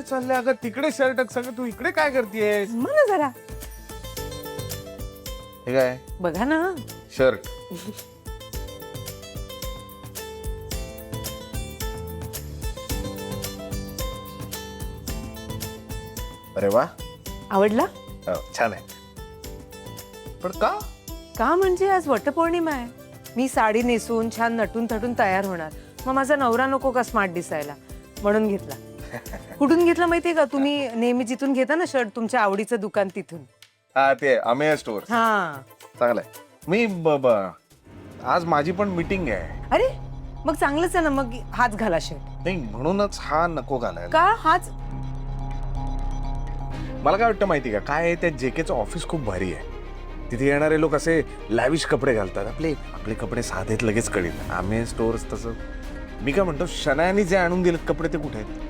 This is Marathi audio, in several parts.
चाललंय अगं तिकडे शर्ट सगळं, तू इकडे काय करतेयस? मला जरा हे काय बघा ना. शर्ट? अरे वा, आवडला? हो, छान आहे. पण का? का म्हणजे आज वटपौर्णिमा आहे. मी साडी नेसून छान नटून थटून तयार होणार. मग माझा नवरा नको का स्मार्ट दिसायला, म्हणून घेतला. कुठून घेतला माहितीये का? तुम्ही नेहमी जिथून घेता ना शर्ट, तुमच्या आवडीचं दुकान तिथून. हा, ते अमेय स्टोर. हा, चांगलंय. मी आज माझी पण मीटिंग आहे. अरे मग चांगलंच आहे ना. मग हाच घाला शर्ट. नाही, म्हणूनच हा नको घालायला. का हाच? मला काय वाटतं माहिती का, काय आहे, त्या जेकेचं ऑफिस खूप भारी आहे. तिथे येणारे लोक असे लॅविश कपडे घालतात. आपले आपले कपडे साधेत लगेच कळेल. आम्ही स्टोअर्स तसं. मी काय म्हणतो, शनायानी जे आणून दिलेत कपडे ते कुठे आहेत?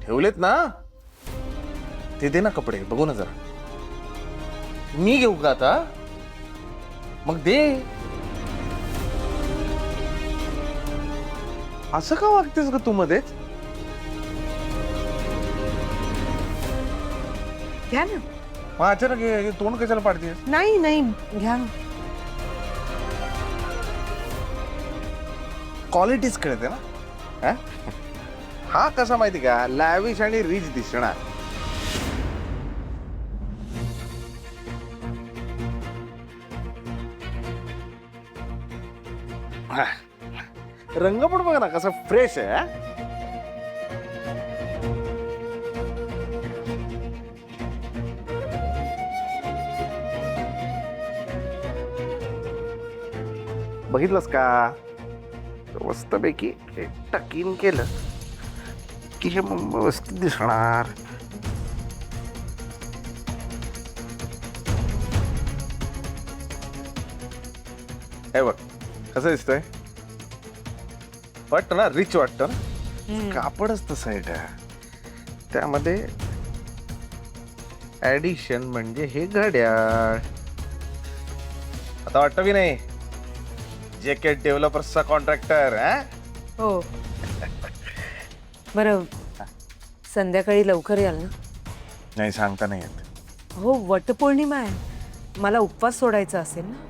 ठेवलेत ना, ते दे ना कपडे, बघू ना जरा. मी घेऊ का आता? मग दे. असं का वागतेस ग तू मध्येच? घ्या ना. मग अचानक हे तोंड कशाला पाडतेस? नाही नाही, घ्या ना. क्वालिटीच कळते ना. हा? हा कसा माहिती का, लॅविश आणि रिच दिसणार. हा. रंग पण बघा ना कसा फ्रेश आहे. हा? बघितलंस का, मस्तपैकी टकीन केलं की हे व्यवस्थित दिसणार. हे बघ कसं दिसतंय. वाटतं ना, रिच वाटतं ना. कापडच तसं आहे का, त्यामध्ये ऍडिशन म्हणजे हे घड्याळ. आता वाटतं की नाही, जॅकेट डेव्हलपर्सचा कॉन्ट्रॅक्टर. हो. बरं, संध्याकाळी लवकर याल ना? नाही, सांगता नाही येत. हो, वटपौर्णिमा आहे. मला उपवास सोडायचा असेल ना.